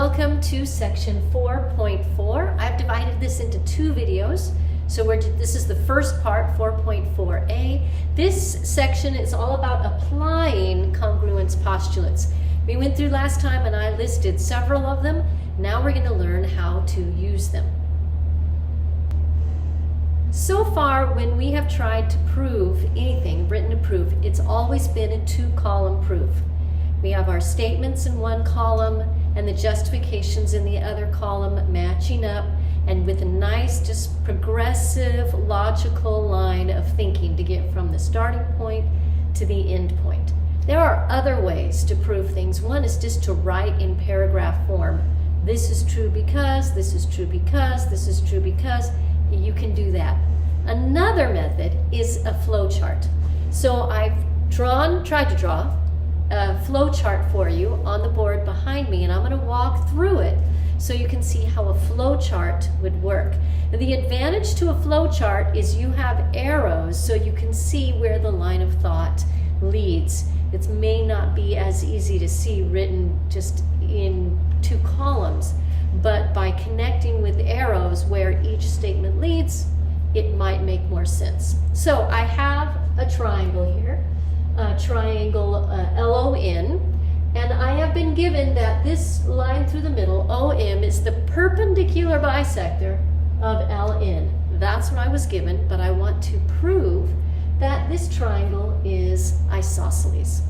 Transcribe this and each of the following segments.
welcome to section 4.4. I've divided this into two videos. So this is the first part, 4.4a. This section is all about applying congruence postulates. We went through last time and I listed several of them. Now we're going to learn how to use them. So far, when we have tried to prove anything, written a proof, it's always been a two-column proof. We have our statements in one column and the justifications in the other column matching up, and with a nice, just progressive, logical line of thinking to get from the starting point to the end point. There are other ways to prove things. One is just to write in paragraph form. This is true because, this is true because, this is true because. You can do that. Another method is a flow chart. So I've tried to draw a flow chart for you on the board behind me, and I'm going to walk through it so you can see how a flow chart would work. Now, the advantage to a flow chart is you have arrows so you can see where the line of thought leads. It may not be as easy to see written just in two columns, but by connecting with arrows where each statement leads, it might make more sense. So I have a triangle here, a triangle LON, and I have been given that this line through the middle, OM, is the perpendicular bisector of LN. That's what I was given, but I want to prove that this triangle is isosceles.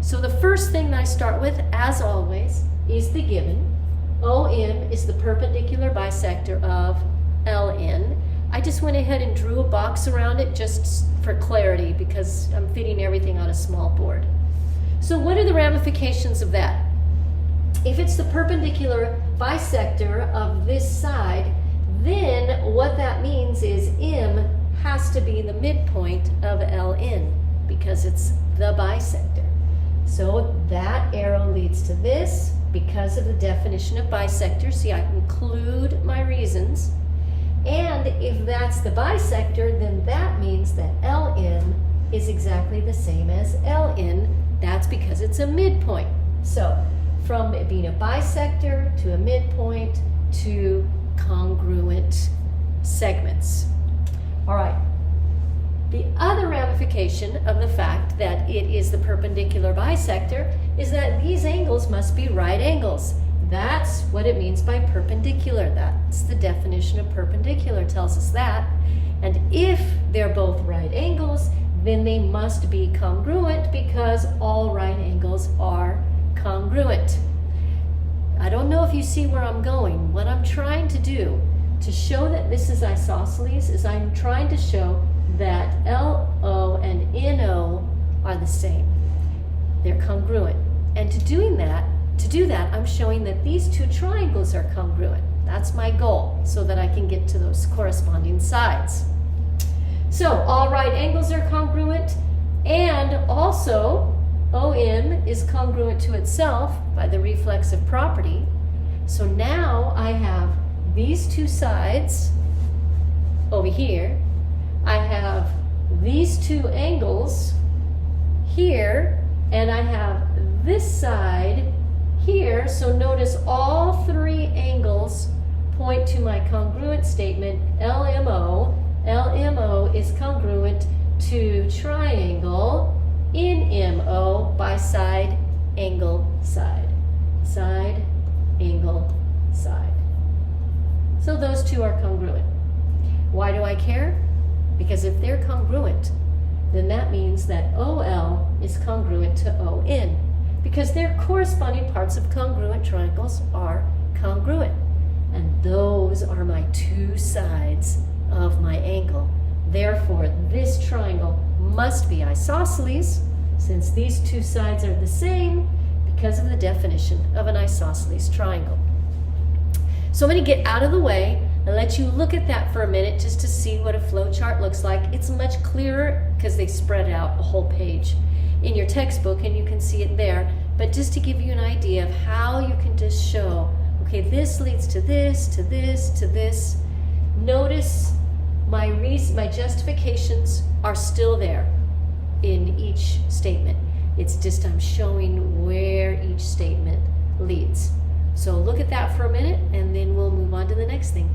So the first thing that I start with, as always, is the given. OM is the perpendicular bisector of LN. I just went ahead and drew a box around it just for clarity because I'm fitting everything on a small board. So what are the ramifications of that? If it's the perpendicular bisector of this side, then what that means is M has to be the midpoint of LN because it's the bisector. So that arrow leads to this because of the definition of bisector. See, I include my reasons. And if that's the bisector, then that means that LN is exactly the same as LN. That's because it's a midpoint. So from it being a bisector to a midpoint to congruent segments. All right. The other ramification of the fact that it is the perpendicular bisector is that these angles must be right angles. That's what it means by perpendicular. That's the definition of perpendicular, tells us that. And if they're both right angles, then they must be congruent because all right angles are congruent. I don't know if you see where I'm going. What I'm trying to do to show that this is isosceles is I'm trying to show that LO and NO are the same. They're congruent. And to do that, I'm showing that these two triangles are congruent. That's my goal, so that I can get to those corresponding sides. So all right angles are congruent, and also OM is congruent to itself by the reflexive property. So now I have these two sides over here. I have these two angles here, and I have this side here. So notice all three angles point to my congruent statement, LMO. LMO is congruent to triangle in MO by side, angle, side. Side, angle, side. So those two are congruent. Why do I care? Because if they're congruent, then that means that OL is congruent to ON, because their corresponding parts of congruent triangles are congruent. And those are my two sides of my angle. Therefore, this triangle must be isosceles, since these two sides are the same because of the definition of an isosceles triangle. So I'm going to get out of the way and let you look at that for a minute just to see what a flow chart looks like. It's much clearer because they spread out a whole page in your textbook and you can see it there. But just to give you an idea of how you can just show, okay, this leads to this, to this, to this. Notice my justifications are still there in each statement. It's just I'm showing where each statement leads. So look at at that for a minute, and then we'll move on to the next thing.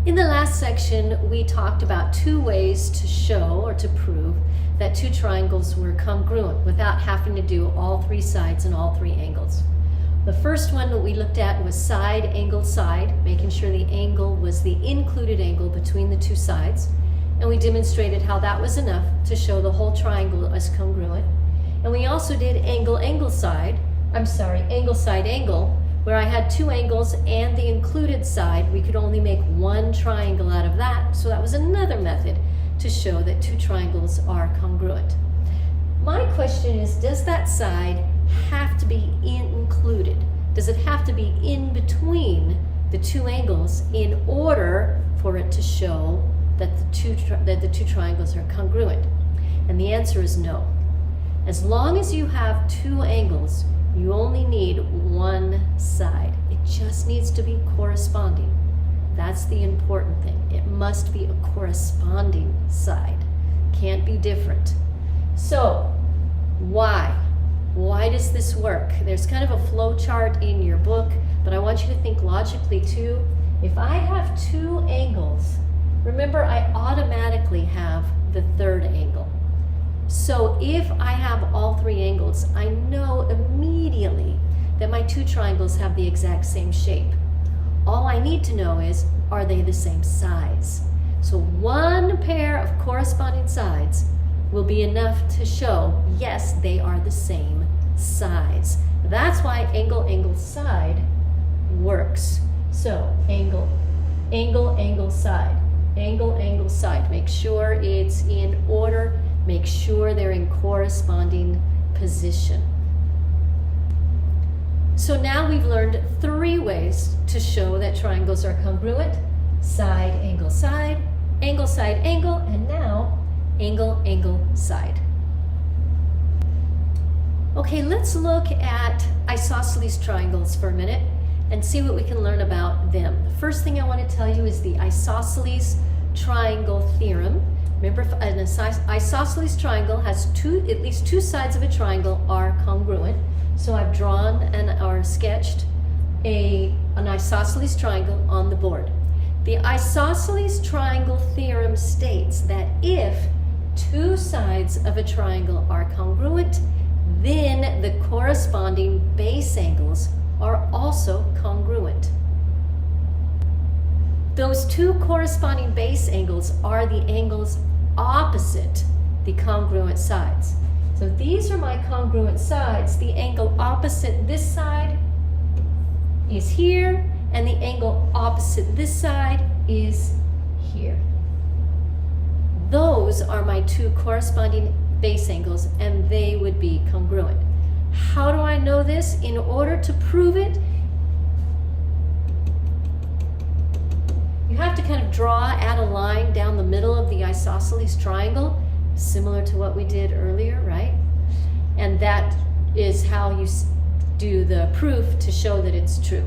In the last section, we talked about 2 ways to show or to prove that 2 triangles were congruent without having to do all 3 sides and all 3 angles. The first one that we looked at was side, angle, side, making sure the angle was the included angle between the 2 sides. And we demonstrated how that was enough to show the whole triangle as congruent. And we also did angle, angle, side, angle, side, angle, where I had 2 angles and the included side. We could only make 1 triangle out of that, so that was another method to show that 2 triangles are congruent. My question is, does that side have to be included? Does it have to be in between the 2 angles in order for it to show that the two triangles are congruent? And the answer is no. As long as you have 2 angles, you only need 1 side. It just needs to be corresponding. That's the important thing. It must be a corresponding side. Can't be different. So, why? Why does this work? There's kind of a flow chart in your book, but I want you to think logically too. If I have 2 angles, remember I automatically have the 3rd angle. So if I have all 3 angles, I know immediately that my 2 triangles have the exact same shape. All I need to know is, are they the same size? So 1 pair of corresponding sides will be enough to show, yes, they are the same size. That's why angle, angle, side works. So angle, angle, angle, side, angle, angle, side. Make sure it's in order. Make sure they're in corresponding position. So now we've learned 3 ways to show that triangles are congruent. Side, angle, side, angle, side, angle, and now angle, angle, side. Okay, let's look at isosceles triangles for a minute and see what we can learn about them. The first thing I want to tell you is the isosceles triangle theorem. Remember, an isosceles triangle has at least two sides of a triangle are congruent. So I've drawn or sketched an isosceles triangle on the board. The isosceles triangle theorem states that if 2 sides of a triangle are congruent, then the corresponding base angles are also congruent. Those 2 corresponding base angles are the angles opposite the congruent sides. So these are my congruent sides. The angle opposite this side is here, and the angle opposite this side is here. Those are my 2 corresponding base angles, and they would be congruent. How do I know this? In order to prove it, you have to kind of add a line down the middle of the isosceles triangle, similar to what we did earlier, right? And that is how you do the proof to show that it's true.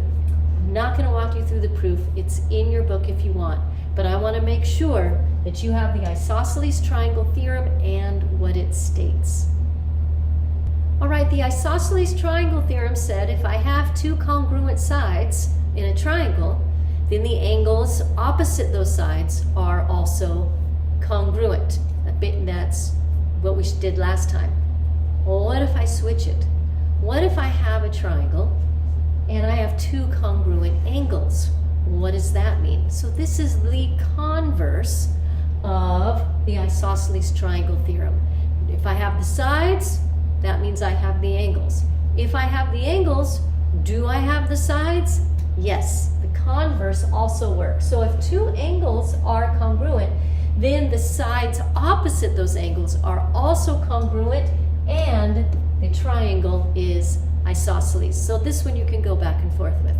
I'm not going to walk you through the proof. It's in your book if you want. But I want to make sure that you have the isosceles triangle theorem and what it states. All right, the isosceles triangle theorem said if I have 2 congruent sides in a triangle, then the angles opposite those sides are also congruent. That's what we did last time. Well, what if I switch it? What if I have a triangle and I have 2 congruent angles? What does that mean? So this is the converse of the isosceles triangle theorem. If I have the sides, that means I have the angles. If I have the angles, do I have the sides? Yes, the converse also works. So if 2 angles are congruent, then the sides opposite those angles are also congruent, and the triangle is isosceles. So this one you can go back and forth with.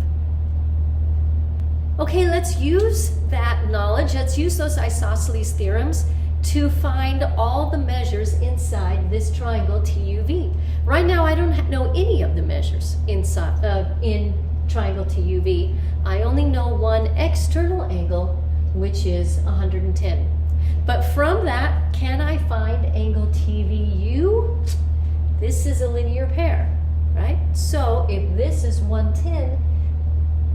Okay, let's use that knowledge. Let's use those isosceles theorems to find all the measures inside this triangle TUV. Right now, I don't know any of the measures inside in triangle TUV. I only know one external angle, which is 110. But from that, can I find angle TVU? this is a linear pair, right? So if this is 110,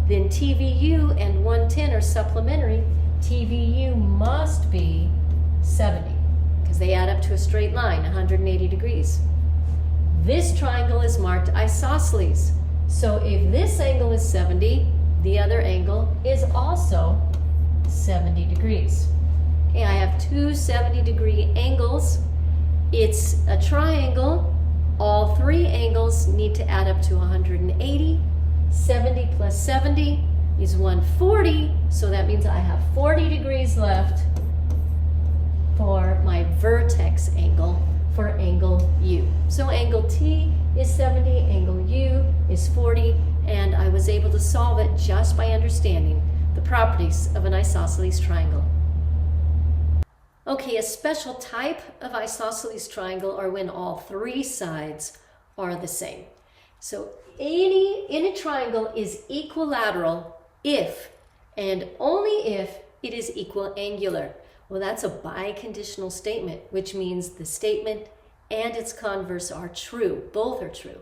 then TVU and 110 are supplementary. TVU must be 70 because they add up to a straight line, 180 degrees. This triangle is marked isosceles. So if this angle is 70, the other angle is also 70 degrees. Okay, I have two 70-degree angles. It's a triangle. All three angles need to add up to 180. 70 plus 70 is 140, so that means I have 40 degrees left for my vertex angle for angle U. So angle T is 70, angle U is 40, and I was able to solve it just by understanding the properties of an isosceles triangle. Okay, a special type of isosceles triangle are when all three sides are the same. So any in a triangle is equilateral if and only if it is equiangular. Well, that's a biconditional statement, which means the statement and its converse are true. Both are true.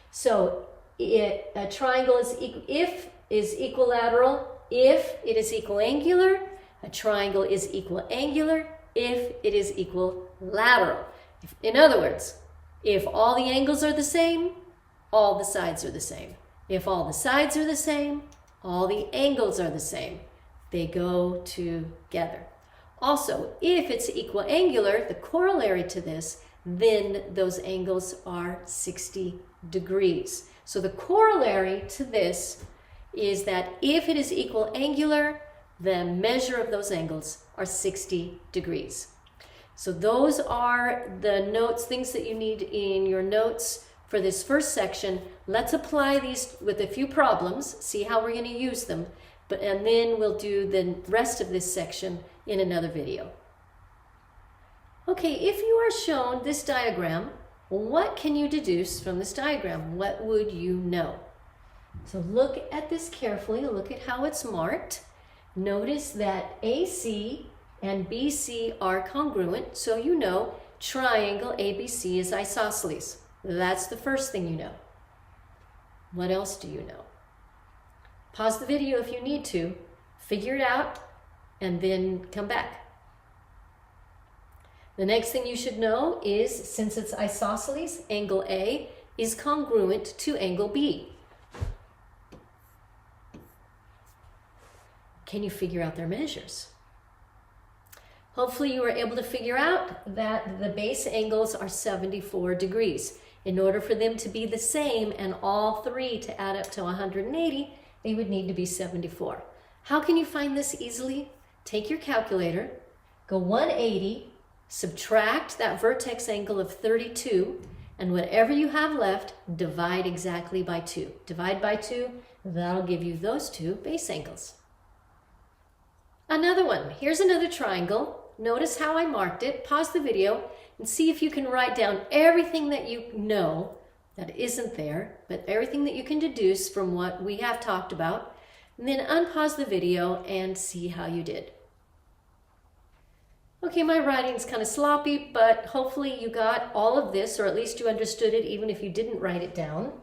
So a triangle is equilateral if it is equiangular. A triangle is equiangular if it is equilateral. In other words, if all the angles are the same, all the sides are the same. If all the sides are the same, all the angles are the same. They go together. Also, if it's equiangular, the corollary to this, then those angles are 60 degrees. So the corollary to this is that if it is equiangular, the measure of those angles are 60 degrees. So those are the notes, things that you need in your notes for this first section. Let's apply these with a few problems, see how we're going to use them, and then we'll do the rest of this section in another video. Okay, if you are shown this diagram, what can you deduce from this diagram? What would you know? So look at this carefully, look at how it's marked. Notice that AC and BC are congruent, so you know triangle ABC is isosceles. That's the first thing you know. What else do you know? Pause the video if you need to, figure it out, and then come back. The next thing you should know is, since it's isosceles, angle A is congruent to angle B. Can you figure out their measures? Hopefully you were able to figure out that the base angles are 74 degrees. In order for them to be the same and all three to add up to 180, they would need to be 74. How can you find this easily? Take your calculator, go 180, subtract that vertex angle of 32, and whatever you have left, divide exactly by 2. Divide by 2, that'll give you those two base angles. Another one, here's another triangle. Notice how I marked it. Pause the video and see if you can write down everything that you know that isn't there, but everything that you can deduce from what we have talked about, and then unpause the video and see how you did. Okay, my writing's kind of sloppy, but hopefully you got all of this, or at least you understood it even if you didn't write it down.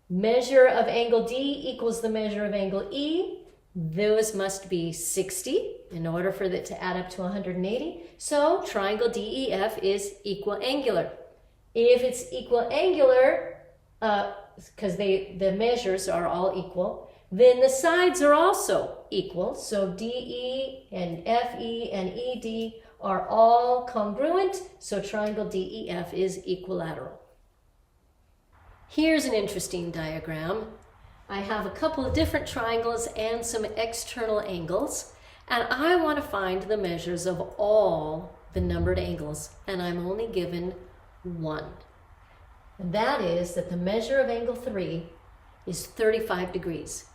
Measure of angle D equals the measure of angle E. Those must be 60 in order for it to add up to 180. So triangle DEF is equiangular. If it's equiangular, because the measures are all equal, then the sides are also equal. So DE and FE and ED are all congruent. So triangle DEF is equilateral. Here's an interesting diagram. I have a couple of different triangles and some external angles, and I want to find the measures of all the numbered angles, and I'm only given one. And that is that the measure of angle 3 is 35 degrees.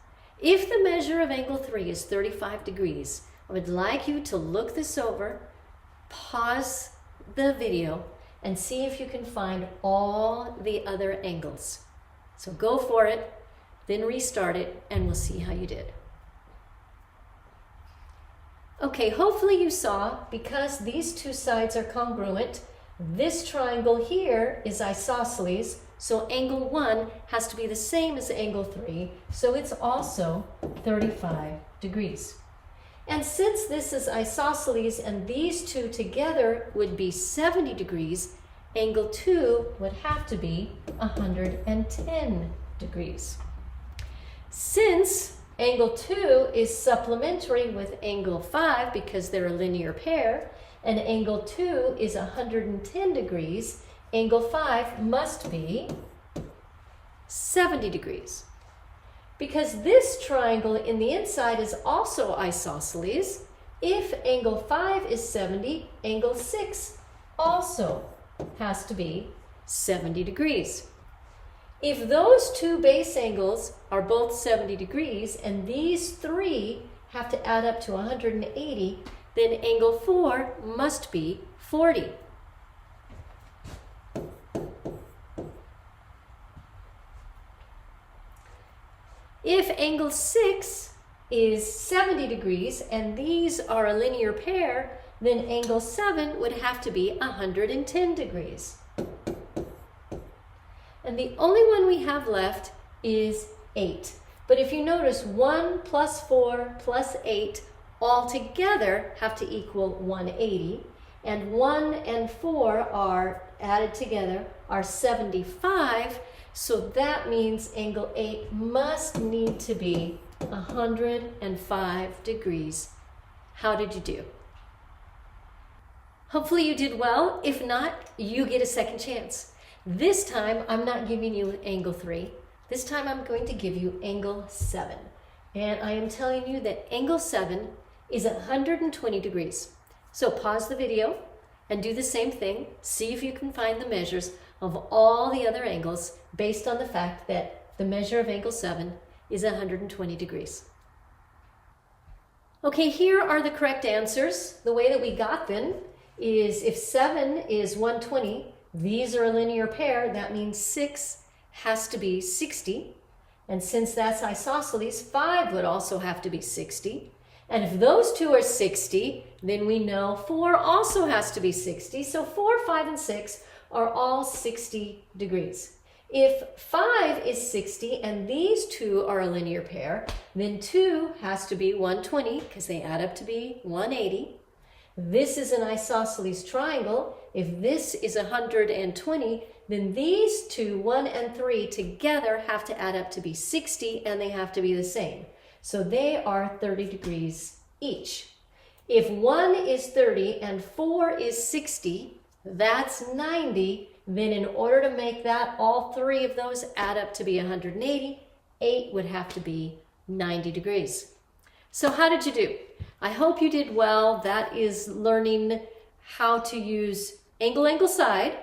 If the measure of angle 3 is 35 degrees, I would like you to look this over, pause the video, and see if you can find all the other angles. So go for it. Then restart it, and we'll see how you did. Okay, hopefully you saw, because these two sides are congruent, This triangle here is isosceles, so angle 1 has to be the same as angle 3, so it's also 35 degrees. And since this is isosceles and these two together would be 70 degrees, angle 2 would have to be 110 degrees. Since angle 2 is supplementary with angle 5 because they're a linear pair, and angle 2 is 110 degrees, angle 5 must be 70 degrees. Because this triangle in the inside is also isosceles, if angle 5 is 70, angle 6 also has to be 70 degrees. If those two base angles are both 70 degrees and these three have to add up to 180, then angle 4 must be 40. If angle 6 is 70 degrees and these are a linear pair, then angle 7 would have to be 110 degrees. And the only one we have left is 8. But if you notice, 1 plus 4 plus 8 all together have to equal 180. And 1 and 4 are added together are 75. So that means angle 8 must need to be 105 degrees. How did you do? Hopefully you did well. If not, you get a second chance. This time, I'm not giving you angle 3. This time, I'm going to give you angle 7. And I am telling you that angle 7 is 120 degrees. So pause the video and do the same thing. See if you can find the measures of all the other angles based on the fact that the measure of angle 7 is 120 degrees. Okay, here are the correct answers. The way that we got them is if 7 is 120, these are a linear pair, that means 6 has to be 60. And since that's isosceles, 5 would also have to be 60. And if those two are 60, then we know 4 also has to be 60. So 4, 5, and 6 are all 60 degrees. If 5 is 60 and these two are a linear pair, then 2 has to be 120 because they add up to be 180. This is an isosceles triangle. If this is 120, then these two, 1 and 3, together have to add up to be 60 and they have to be the same. So they are 30 degrees each. If 1 is 30 and 4 is 60, that's 90. Then in order to make that, all three of those add up to be 180, 8 would have to be 90 degrees. So how did you do? I hope you did well. That is learning how to use angle, angle, side,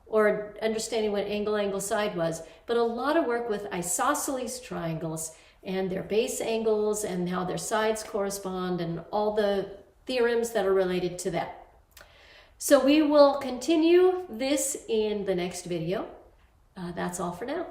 or understanding what angle, angle, side was, but a lot of work with isosceles triangles and their base angles and how their sides correspond and all the theorems that are related to that. So we will continue this in the next video. That's all for now.